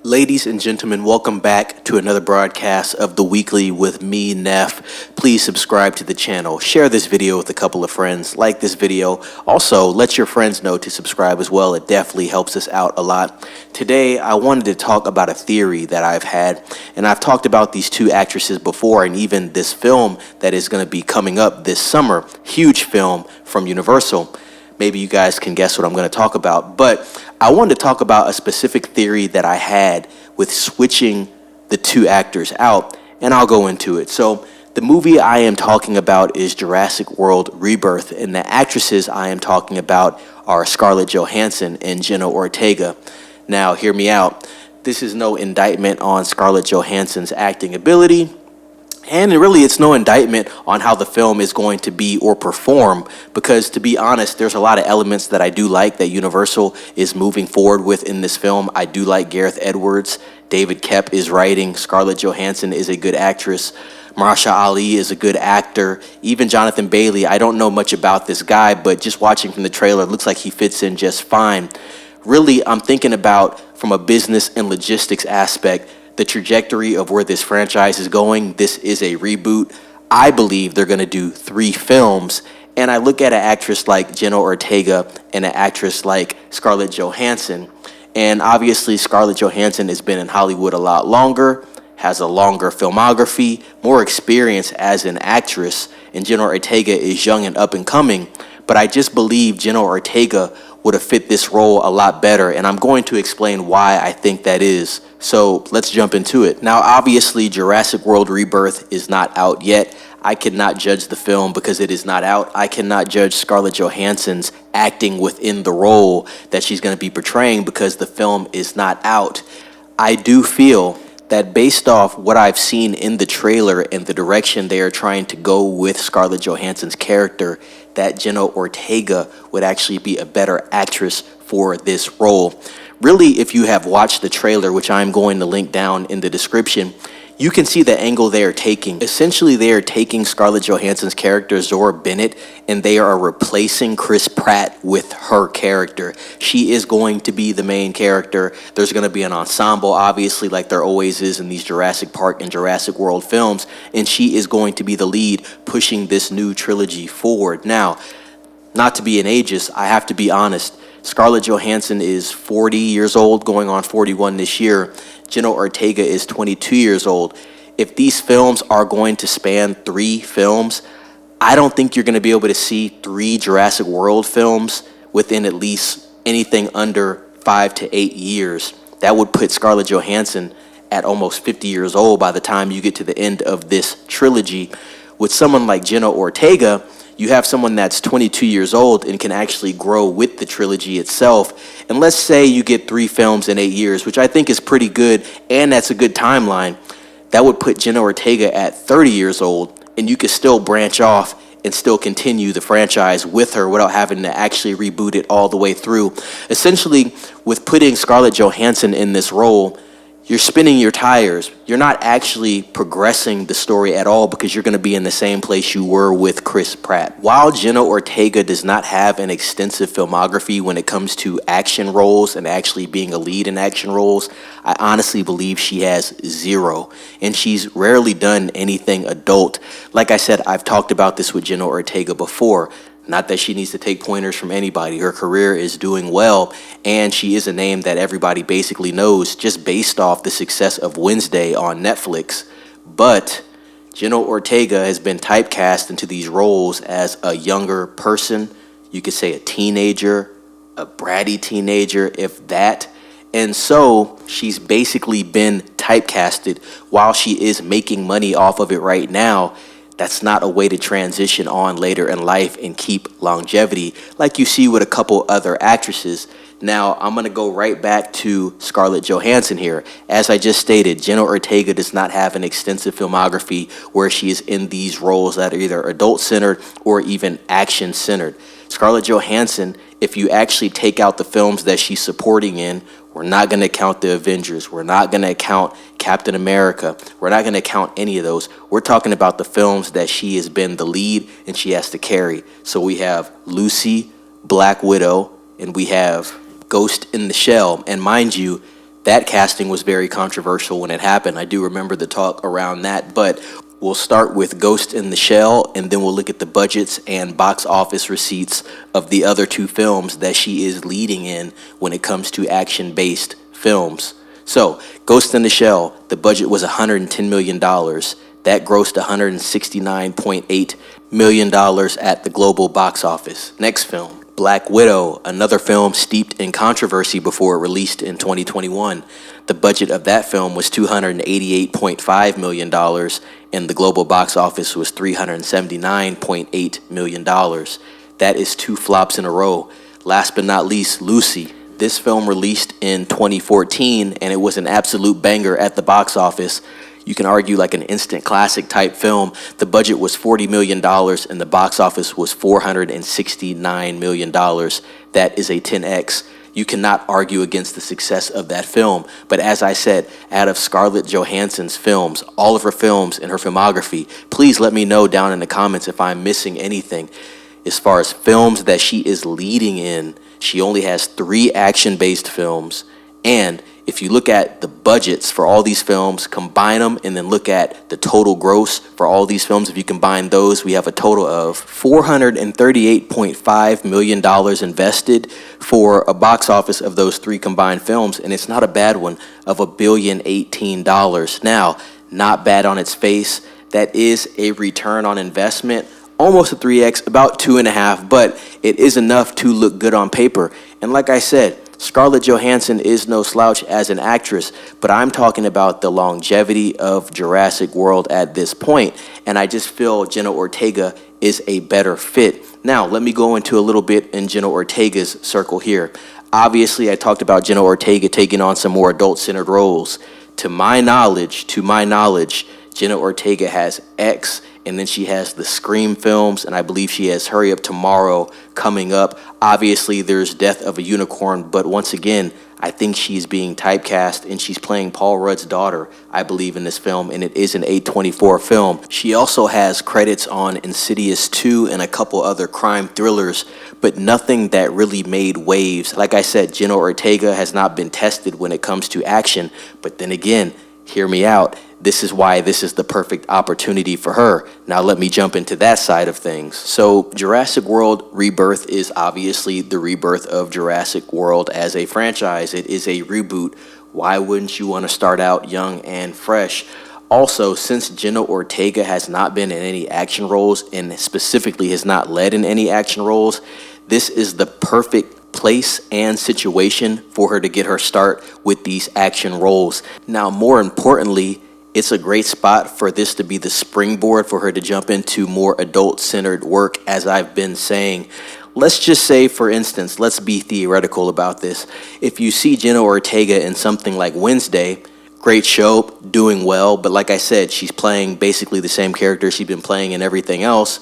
Ladies and gentlemen, welcome back to another broadcast of The Weekly with me, Neff. Please subscribe to the channel, share this video with a couple of friends, like this video. Also, let your friends know to subscribe as well. It definitely helps us out a lot. Today, I wanted to talk about a theory that I've had, and I've talked about these two actresses before, and even this film that is going to be coming up this summer, huge film from Universal. Maybe you guys can guess what I'm going to talk about, but I wanted to talk about a specific theory that I had with switching the two actors out, and I'll go into it. So the movie I am talking about is Jurassic World Rebirth, and the actresses I am talking about are Scarlett Johansson and Jenna Ortega. Now, hear me out. This is no indictment on Scarlett Johansson's acting ability. And really, it's no indictment on how the film is going to be or perform, because to be honest, there's a lot of elements that I do like that Universal is moving forward with in this film. I do like Gareth Edwards. David Koepp is writing. Scarlett Johansson is a good actress. Mahershala Ali is a good actor. Even Jonathan Bailey, I don't know much about this guy, but just watching from the trailer, it looks like he fits in just fine. Really, I'm thinking about, from a business and logistics aspect, the trajectory of where this franchise is going. This is a reboot. I believe they're going to do 3 films. And I look at an actress like Jenna Ortega and an actress like Scarlett Johansson. And obviously, Scarlett Johansson has been in Hollywood a lot longer, has a longer filmography, more experience as an actress. And Jenna Ortega is young and up and coming. But I just believe Jenna Ortega would have fit this role a lot better, and I'm going to explain why I think that is. So let's jump into it. Now, obviously, Jurassic World Rebirth is not out yet. I cannot judge the film because it is not out. I cannot judge Scarlett Johansson's acting within the role that she's going to be portraying because the film is not out. I do feel that based off what I've seen in the trailer and the direction they are trying to go with Scarlett Johansson's character, that Jenna Ortega would actually be a better actress for this role. Really, if you have watched the trailer, which I'm going to link down in the description, you can see the angle they are taking. Essentially, they are taking Scarlett Johansson's character, Zora Bennett, and they are replacing Chris Pratt with her character. She is going to be the main character. There's going to be an ensemble, obviously, like there always is in these Jurassic Park and Jurassic World films, and she is going to be the lead pushing this new trilogy forward. Now, not to be an ageist, I have to be honest. Scarlett Johansson is 40 years old, going on 41 this year. Jenna Ortega is 22 years old. If these films are going to span 3 films, I don't think you're going to be able to see 3 Jurassic World films within at least anything under 5 to 8 years. That would put Scarlett Johansson at almost 50 years old by the time you get to the end of this trilogy. With someone like Jenna Ortega, you have someone that's 22 years old and can actually grow with the trilogy itself. And let's say you get 3 films in 8 years, which I think is pretty good, and that's a good timeline. That would put Jenna Ortega at 30 years old, and you could still branch off and still continue the franchise with her without having to actually reboot it all the way through. Essentially, with putting Scarlett Johansson in this role, you're spinning your tires. You're not actually progressing the story at all because you're going to be in the same place you were with Chris Pratt. While Jenna Ortega does not have an extensive filmography when it comes to action roles and actually being a lead in action roles, I honestly believe she has 0. And she's rarely done anything adult. Like I said, I've talked about this with Jenna Ortega before. Not that she needs to take pointers from anybody. Her career is doing well, and she is a name that everybody basically knows just based off the success of Wednesday on Netflix. But Jenna Ortega has been typecast into these roles as a younger person. You could say a teenager, a bratty teenager, if that. And so she's basically been typecasted while she is making money off of it right now. That's not a way to transition on later in life and keep longevity like you see with a couple other actresses. Now, I'm going to go right back to Scarlett Johansson here. As I just stated, Jenna Ortega does not have an extensive filmography where she is in these roles that are either adult-centered or even action-centered. Scarlett Johansson, if you actually take out the films that she's supporting in, we're not going to count the Avengers. We're not going to count Captain America. We're not going to count any of those. We're talking about the films that she has been the lead and she has to carry. So we have Lucy, Black Widow, and we have Ghost in the Shell. And mind you, That casting was very controversial when it happened. I do remember the talk around that, but we'll start with Ghost in the Shell, and then we'll look at the budgets and box office receipts of the other two films that she is leading in when it comes to action-based films. So, Ghost in the Shell, the budget was $110 million. That grossed $169.8 million at the global box office. Next film, Black Widow, another film steeped in controversy before it released in 2021. The budget of that film was $288.5 million, and the global box office was $379.8 million. That is two flops in a row. Last but not least, Lucy. This film released in 2014, and it was an absolute banger at the box office. You can argue like an instant classic type film. The budget was $40 million and the box office was $469 million. That is a 10x. You cannot argue against the success of that film. But as I said, out of Scarlett Johansson's films, all of her films and her filmography, please let me know down in the comments if I'm missing anything. As far as films that she is leading in, she only has 3 action-based films, and if you look at the budgets for all these films, combine them, and then look at the total gross for all these films, if you combine those, we have a total of $438.5 million invested for a box office of those 3 combined films, and it's not a bad one, of $1.018 billion. Now, not bad on its face. That is a return on investment, almost a 3x, about 2.5, but it is enough to look good on paper. And like I said, Scarlett Johansson is no slouch as an actress, but I'm talking about the longevity of Jurassic World at this point, and I just feel Jenna Ortega is a better fit. Now, let me go into a little bit in Jenna Ortega's circle here. Obviously, I talked about Jenna Ortega taking on some more adult-centered roles. To my knowledge, Jenna Ortega has X, and then she has the Scream films, and I believe she has Hurry Up Tomorrow coming up. Obviously, there's Death of a Unicorn, but once again, I think she's being typecast, and she's playing Paul Rudd's daughter, I believe, in this film, and it is an A24 film. She also has credits on Insidious 2 and a couple other crime thrillers, but nothing that really made waves. Like I said, Jenna Ortega has not been tested when it comes to action, but then again, hear me out. This is why this is the perfect opportunity for her. Now let me jump into that side of things. So Jurassic World Rebirth is obviously the rebirth of Jurassic World as a franchise. It is a reboot. Why wouldn't you want to start out young and fresh? Also, since Jenna Ortega has not been in any action roles and specifically has not led in any action roles, this is the perfect place and situation for her to get her start with these action roles. Now, more importantly, it's a great spot for this to be the springboard for her to jump into more adult-centered work, as I've been saying. Let's just say, for instance, let's be theoretical about this. If you see Jenna Ortega in something like Wednesday, great show, doing well, but like I said, she's playing basically the same character she's been playing in everything else.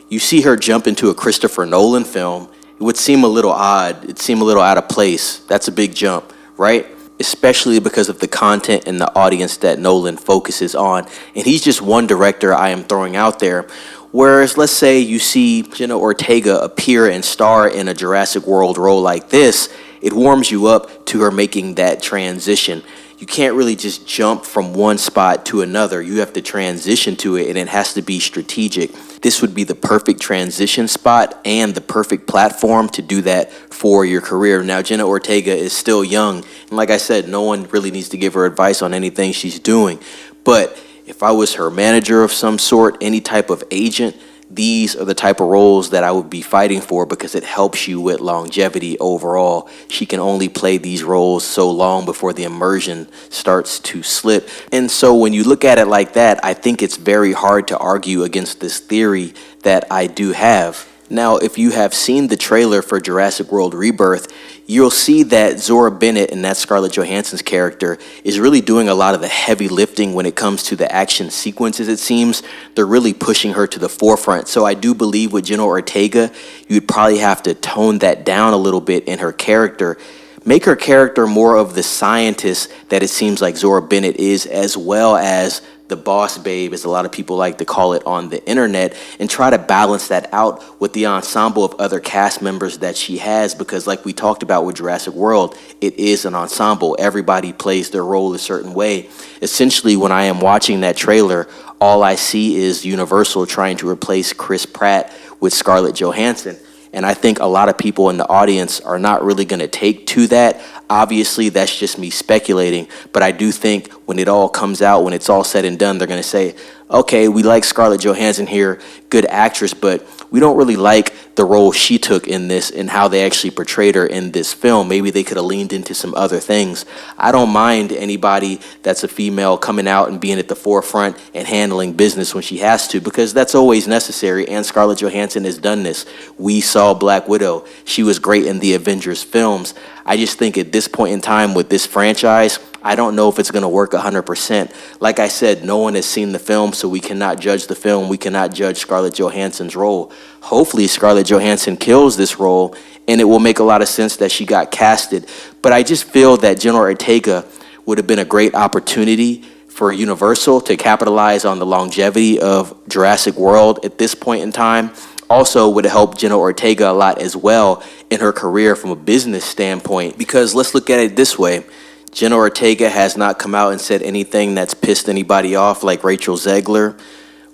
You see her jump into a Christopher Nolan film, it would seem a little odd. It'd seem a little out of place. That's a big jump, right? Especially because of the content and the audience that Nolan focuses on. And he's just one director I am throwing out there. Whereas, let's say you see Jenna Ortega appear and star in a Jurassic World role like this, it warms you up to her making that transition. You can't really just jump from one spot to another. You have to transition to it, and it has to be strategic. This would be the perfect transition spot and the perfect platform to do that for your career. Now, Jenna Ortega is still young, and like I said, no one really needs to give her advice on anything she's doing. But if I was her manager of some sort, any type of agent, these are the type of roles that I would be fighting for because it helps you with longevity overall. She can only play these roles so long before the immersion starts to slip. And so when you look at it like that, I think it's very hard to argue against this theory that I do have. Now, if you have seen the trailer for Jurassic World Rebirth, you'll see that Zora Bennett, and that's Scarlett Johansson's character, is really doing a lot of the heavy lifting when it comes to the action sequences, it seems. They're really pushing her to the forefront. So I do believe with Jenna Ortega, you'd probably have to tone that down a little bit in her character. Make her character more of the scientist that it seems like Zora Bennett is, as well as the boss babe, as a lot of people like to call it on the internet, and try to balance that out with the ensemble of other cast members that she has, because like we talked about with Jurassic World, it is an ensemble. Everybody plays their role a certain way. Essentially, when I am watching that trailer, all I see is Universal trying to replace Chris Pratt with Scarlett Johansson. And I think a lot of people in the audience are not really going to take to that. Obviously, that's just me speculating, but I do think when it all comes out, when it's all said and done, they're going to say, okay, we like Scarlett Johansson here, good actress, but we don't really like the role she took in this and how they actually portrayed her in this film. Maybe they could have leaned into some other things. I don't mind anybody that's a female coming out and being at the forefront and handling business when she has to, because that's always necessary, and Scarlett Johansson has done this. We saw Black Widow. She was great in the Avengers films. I just think at this point in time with this franchise, I don't know if it's going to work 100%. Like I said, no one has seen the film, so we cannot judge the film. We cannot judge Scarlett Johansson's role. Hopefully, Scarlett Johansson kills this role, and it will make a lot of sense that she got casted. But I just feel that Jenna Ortega would have been a great opportunity for Universal to capitalize on the longevity of Jurassic World at this point in time. Also would have helped Jenna Ortega a lot as well in her career from a business standpoint, because let's look at it this way. Jenna Ortega has not come out and said anything that's pissed anybody off like Rachel Zegler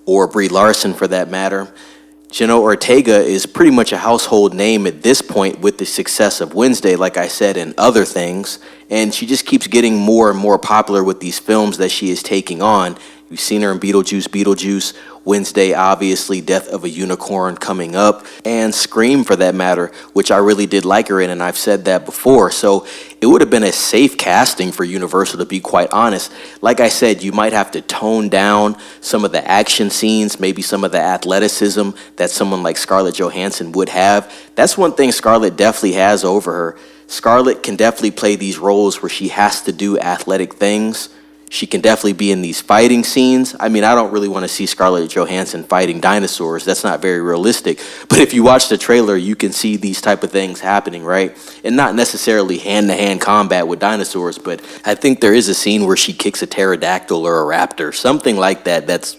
or Brie Larson for that matter. Jenna Ortega is pretty much a household name at this point with the success of Wednesday, like I said, and other things. And she just keeps getting more and more popular with these films that she is taking on. You've seen her in Beetlejuice, Wednesday, obviously, Death of a Unicorn coming up, and Scream for that matter, which I really did like her in, and I've said that before. So it would have been a safe casting for Universal, to be quite honest. Like I said, you might have to tone down some of the action scenes, maybe some of the athleticism that someone like Scarlett Johansson would have. That's one thing Scarlett definitely has over her. Scarlett can definitely play these roles where she has to do athletic things. She can definitely be in these fighting scenes. I mean, I don't really want to see Scarlett Johansson fighting dinosaurs. That's not very realistic. But if you watch the trailer, you can see these type of things happening, right? And not necessarily hand-to-hand combat with dinosaurs, but I think there is a scene where she kicks a pterodactyl or a raptor, something like that. That's,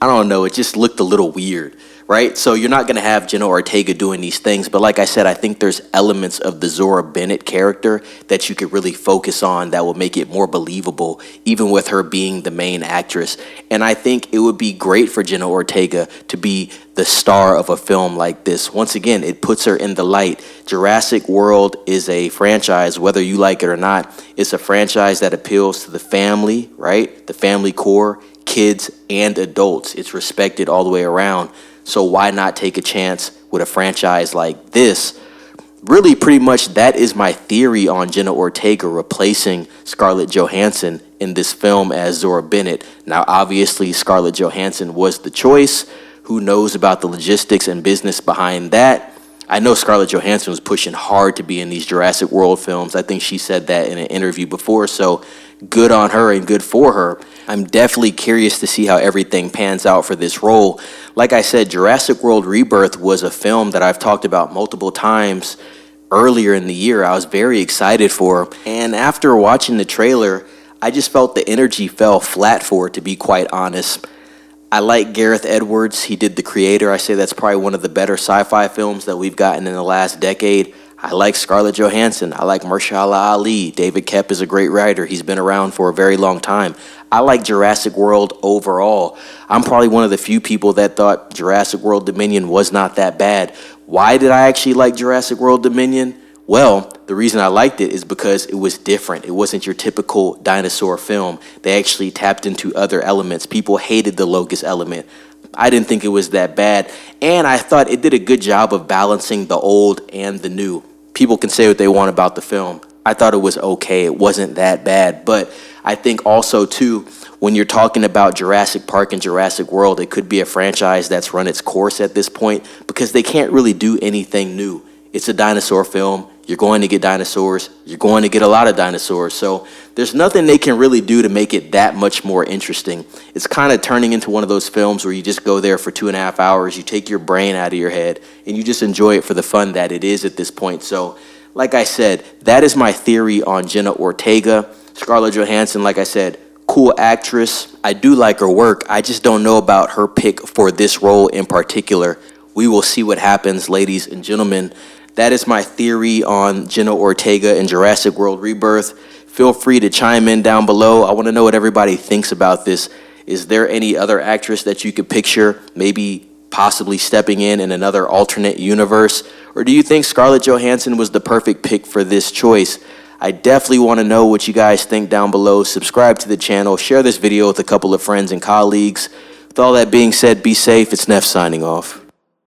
I don't know, it just looked a little weird, right? So you're not going to have Jenna Ortega doing these things. But like I said, I think there's elements of the Zora Bennett character that you could really focus on that will make it more believable, even with her being the main actress. And I think it would be great for Jenna Ortega to be the star of a film like this. Once again, it puts her in the light. Jurassic World is a franchise, whether you like it or not. It's a franchise that appeals to the family, right? The family core, kids and adults. It's respected all the way around. So why not take a chance with a franchise like this? Really, pretty much that is my theory on Jenna Ortega replacing Scarlett Johansson in this film as Zora Bennett. Now, obviously, Scarlett Johansson was the choice. Who knows about the logistics and business behind that? I know Scarlett Johansson was pushing hard to be in these Jurassic World films. I think she said that in an interview before, so good on her and good for her. I'm definitely curious to see how everything pans out for this role. Like I said, Jurassic World Rebirth was a film that I've talked about multiple times earlier in the year. I was very excited for, and after watching the trailer, I just felt the energy fell flat for it, to be quite honest. I like Gareth Edwards. He did The Creator. I say that's probably one of the better sci-fi films that we've gotten in the last decade. I like Scarlett Johansson. I like Mahershala Ali. David Koepp is a great writer. He's been around for a very long time. I like Jurassic World overall. I'm probably one of the few people that thought Jurassic World Dominion was not that bad. Why did I actually like Jurassic World Dominion? Well, the reason I liked it is because it was different. It wasn't your typical dinosaur film. They actually tapped into other elements. People hated the locust element. I didn't think it was that bad. And I thought it did a good job of balancing the old and the new. People can say what they want about the film. I thought it was okay. It wasn't that bad. But I think also, too, when you're talking about Jurassic Park and Jurassic World, it could be a franchise that's run its course at this point because they can't really do anything new. It's a dinosaur film. You're going to get dinosaurs. You're going to get a lot of dinosaurs. So there's nothing they can really do to make it that much more interesting. It's kind of turning into one of those films where you just go there for 2.5 hours. You take your brain out of your head and you just enjoy it for the fun that it is at this point. So like I said, that is my theory on Jenna Ortega. Scarlett Johansson, like I said, cool actress. I do like her work. I just don't know about her pick for this role in particular. We will see what happens, ladies and gentlemen. That is my theory on Jenna Ortega in Jurassic World Rebirth. Feel free to chime in down below. I want to know what everybody thinks about this. Is there any other actress that you could picture maybe possibly stepping in another alternate universe? Or do you think Scarlett Johansson was the perfect pick for this choice? I definitely want to know what you guys think down below. Subscribe to the channel. Share this video with a couple of friends and colleagues. With all that being said, be safe. It's Neff signing off.